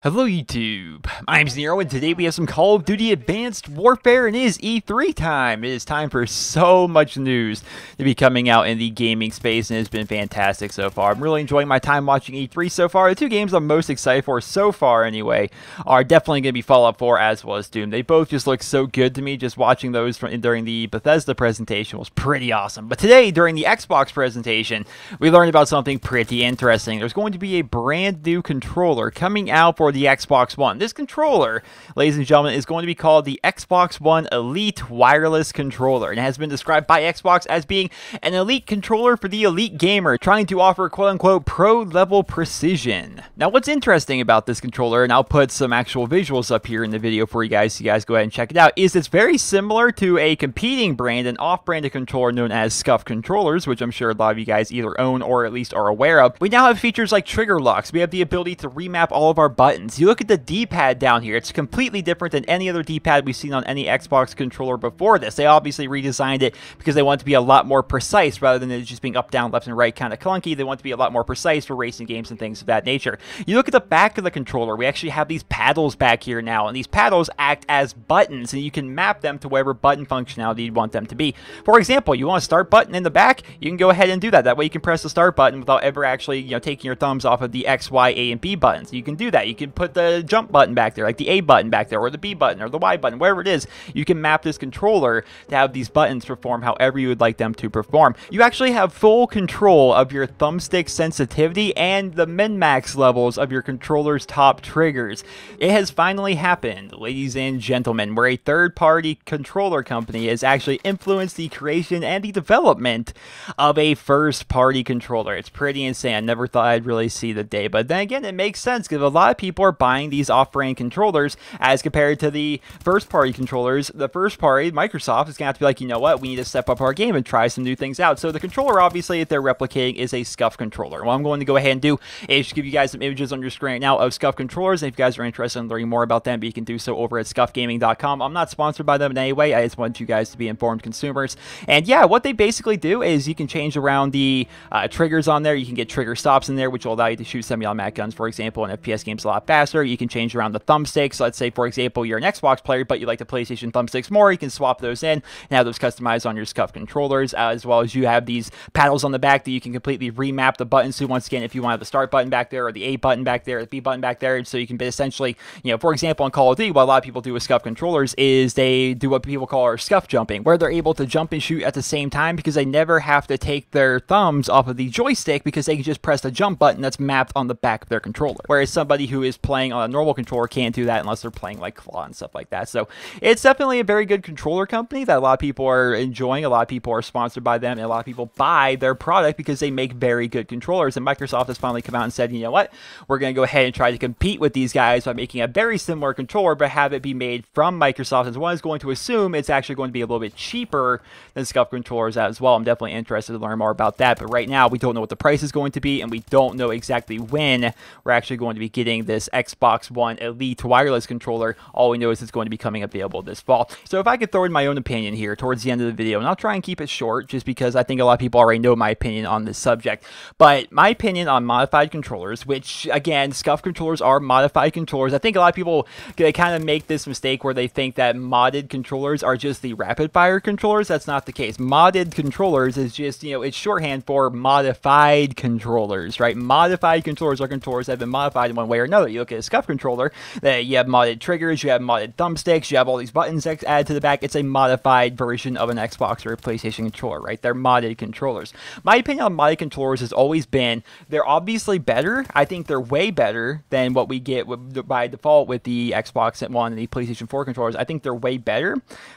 Hello YouTube, my name's Nero and today we have some Call of Duty Advanced Warfare and it is E3 time. It is time for so much news to be coming out in the gaming space and it's been fantastic so far. I'm really enjoying my time watching E3 so far. The two games I'm most excited for so far anyway are definitely going to be Fallout 4 as well as Doom. They both just look so good to me. Just watching those during the Bethesda presentation was pretty awesome. But today during the Xbox presentation we learned about something pretty interesting. There's going to be a brand new controller coming out for the Xbox One. This controller, ladies and gentlemen, is going to be called the Xbox One Elite Wireless Controller, and it has been described by Xbox as being an elite controller for the elite gamer, trying to offer quote-unquote pro-level precision. Now, what's interesting about this controller, and I'll put some actual visuals up here in the video for you guys, so you guys go ahead and check it out, is it's very similar to a competing brand, an off-branded controller known as Scuff controllers, which I'm sure a lot of you guys either own or at least are aware of. We now have features like trigger locks. We have the ability to remap all of our buttons. You look at the D-pad down here, it's completely different than any other D-pad we've seen on any Xbox controller before this. They obviously redesigned it because they want it to be a lot more precise rather than it just being up, down, left, and right kind of clunky. They want it to be a lot more precise for racing games and things of that nature. You look at the back of the controller, we actually have these paddles back here now, and these paddles act as buttons, and you can map them to whatever button functionality you want them to be. For example, you want a start button in the back, you can go ahead and do that. That way you can press the start button without ever actually, taking your thumbs off of the X, Y, A, and B buttons. You can do that. You can put the jump button back there, like the A button back there, or the B button, or the Y button, whatever it is. You can map this controller to have these buttons perform however you would like them to perform. You actually have full control of your thumbstick sensitivity and the min-max levels of your controller's top triggers. It has finally happened, ladies and gentlemen, where a third-party controller company has actually influenced the creation and the development of a first-party controller. It's pretty insane. I never thought I'd really see the day, but then again, it makes sense because a lot of people are buying these off-brand controllers as compared to the first-party controllers. The first-party, Microsoft, is going to have to be like, you know what, we need to step up our game and try some new things out. So the controller, obviously, that they're replicating is a Scuff controller. What I'm going to go ahead and do is just give you guys some images on your screen right now of Scuff controllers, and if you guys are interested in learning more about them, you can do so over at scuffgaming.com. I'm not sponsored by them in any way. I just want you guys to be informed consumers. And yeah, what they basically do is you can change around the triggers on there. You can get trigger stops in there, which will allow you to shoot semi-automatic guns, for example, in FPS games a lot faster. You can change around the thumbsticks. Let's say, for example, you're an Xbox player, but you like the PlayStation thumbsticks more. You can swap those in and have those customized on your Scuff controllers, as well as you have these paddles on the back that you can completely remap the buttons to. Once again, if you want to have the start button back there, or the A button back there, or the B button back there, so you can essentially, for example, on Call of Duty, what a lot of people do with Scuff controllers is they do what people call scuff jumping, where they're able to jump and shoot at the same time because they never have to take their thumbs off of the joystick because they can just press the jump button that's mapped on the back of their controller. Whereas somebody who is playing on a normal controller can't do that unless they're playing like Claw and stuff like that. So it's definitely a very good controller company that a lot of people are enjoying. A lot of people are sponsored by them, and a lot of people buy their product because they make very good controllers. And Microsoft has finally come out and said, you know what, we're going to go ahead and try to compete with these guys by making a very similar controller, but have it be made from Microsoft. As one is going to assume it's actually going to be a little bit cheaper than Scuff controllers as well. I'm definitely interested to learn more about that, but right now we don't know what the price is going to be, and we don't know exactly when we're actually going to be getting this Xbox One Elite wireless controller. All we know is it's going to be coming available this fall. So if I could throw in my own opinion here towards the end of the video, and I'll try and keep it short just because I think a lot of people already know my opinion on this subject, but my opinion on modified controllers, which again, Scuff controllers are modified controllers. I think a lot of people, they kind of make this mistake where they think that modded controllers are just the rapid fire controllers. That's not the case. Modded controllers is just, it's shorthand for modified controllers, right? Modified controllers are controllers that have been modified in one way or another. You look at a Scuff controller, you have modded triggers, you have modded thumbsticks, you have all these buttons added to the back. It's a modified version of an Xbox or a PlayStation controller, right? They're modded controllers. My opinion on modded controllers has always been they're obviously better. I think they're way better than what we get by default with the Xbox One and the PlayStation 4 controllers. I think they're way better,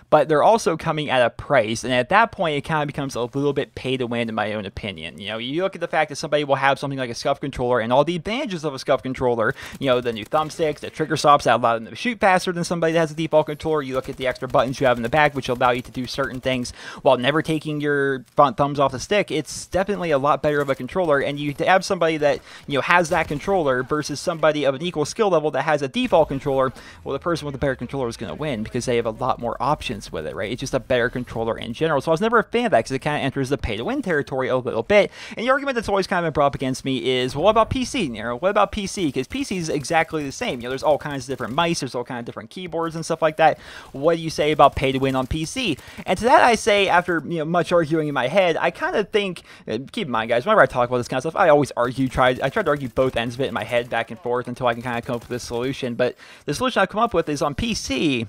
but they're also coming at a price, and at that point, it kind of becomes a little bit pay to win, in my own opinion. You look at the fact that somebody will have something like a Scuff controller and all the advantages of a Scuff controller, the new thumbsticks, the trigger stops that allow them to shoot faster than somebody that has a default controller. You look at the extra buttons you have in the back, which allow you to do certain things while never taking your front thumbs off the stick. It's definitely a lot better of a controller, and you have somebody that has that controller versus somebody of an equal skill level that has a default controller. Well, the person with the better controller is going to win because they have a lot more options with it, right? It's just a better controller in general. So I was never a fan of that because it kind of enters the pay-to-win territory a little bit. And the argument that's always kind of been brought up against me is, well, what about PC? What about PC? Because PC is exactly the same. There's all kinds of different mice, there's all kinds of different keyboards and stuff like that. What do you say about pay-to-win on PC? And to that I say, after much arguing in my head, I kind of think, keep in mind, guys, whenever I talk about this kind of stuff, I always I tried to argue both ends of it in my head back and forth until I can kind of come up with this solution. But the solution I've come up with is on PC,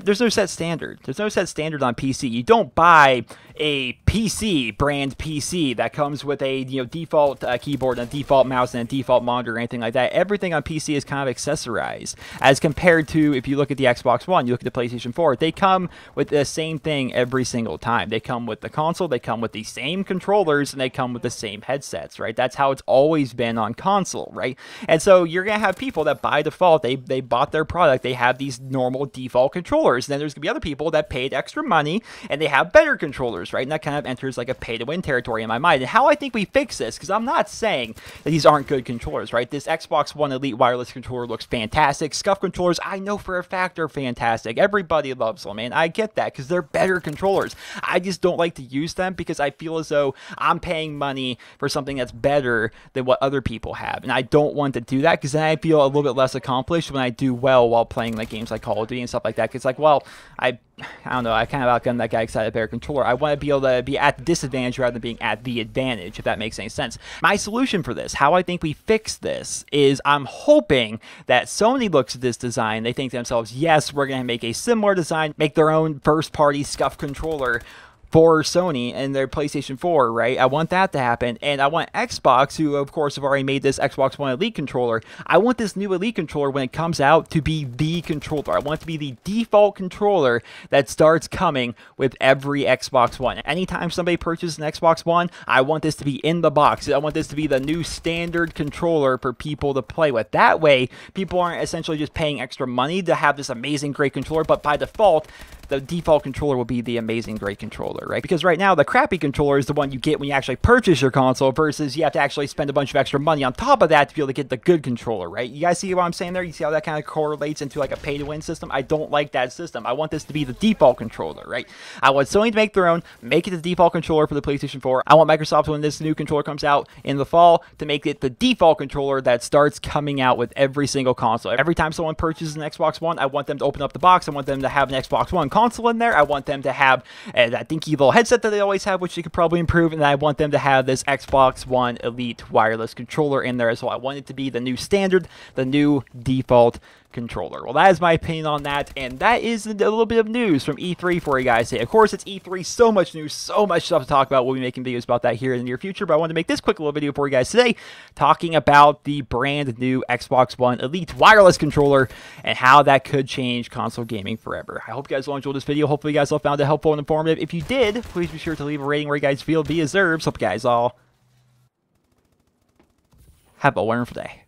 there's no set standard. There's no set standard on PC. You don't buy a PC, brand PC, that comes with a default keyboard and a default mouse and a default monitor or anything like that. Everything on PC is kind of accessorized as compared to, if you look at the Xbox One, you look at the PlayStation 4, they come with the same thing every single time. They come with the console, they come with the same controllers, and they come with the same headsets, right? That's how it's always been on console, right? And so you're going to have people that by default, they bought their product, they have these normal default controllers. And then there's going to be other people that paid extra money and they have better controllers, right? And that kind of enters like a pay-to-win territory in my mind. And how I think we fix this, because I'm not saying that these aren't good controllers, right? This Xbox One Elite wireless controller looks fantastic. SCUF controllers, I know for a fact, are fantastic. Everybody loves them, and I get that because they're better controllers. I just don't like to use them because I feel as though I'm paying money for something that's better than what other people have. And I don't want to do that because then I feel a little bit less accomplished when I do well while playing like games like Call of Duty and stuff like that. It's like, well, I don't know, I kind of outgunned that guy because I had a better controller. I want to be able to be at the disadvantage rather than being at the advantage, if that makes any sense. My solution for this, how I think we fix this, is I'm hoping that Sony looks at this design, they think to themselves, yes, we're going to make a similar design, make their own first-party SCUF controller for Sony and their PlayStation 4, right? I want that to happen, and I want Xbox, who of course have already made this Xbox One Elite controller, I want this new Elite controller when it comes out to be the controller. I want it to be the default controller that starts coming with every Xbox One. Anytime somebody purchases an Xbox One, I want this to be in the box. I want this to be the new standard controller for people to play with. That way, people aren't essentially just paying extra money to have this amazing, great controller, but by default, the default controller will be the amazing, great controller, right? Because right now, the crappy controller is the one you get when you actually purchase your console versus you have to actually spend a bunch of extra money on top of that to be able to get the good controller, right? You guys see what I'm saying there? You see how that kind of correlates into like a pay-to-win system? I don't like that system. I want this to be the default controller, right? I want Sony to make their own, make it the default controller for the PlayStation 4. I want Microsoft, when this new controller comes out in the fall, to make it the default controller that starts coming out with every single console. Every time someone purchases an Xbox One, I want them to open up the box. I want them to have an Xbox One console in there. I want them to have that dinky little headset that they always have, which they could probably improve, and I want them to have this Xbox One Elite wireless controller in there as well. I want it to be the new standard, the new default controller. Well, that is my opinion on that, and that is a little bit of news from E3 for you guys today. Of course, it's E3, so much news, so much stuff to talk about. We'll be making videos about that here in the near future, but I wanted to make this quick little video for you guys today, talking about the brand new Xbox One Elite wireless controller and how that could change console gaming forever. I hope you guys all enjoyed this video. Hopefully you guys all found it helpful and informative. If you did, please be sure to leave a rating where you guys feel it deserves. Hope you guys all have a wonderful day.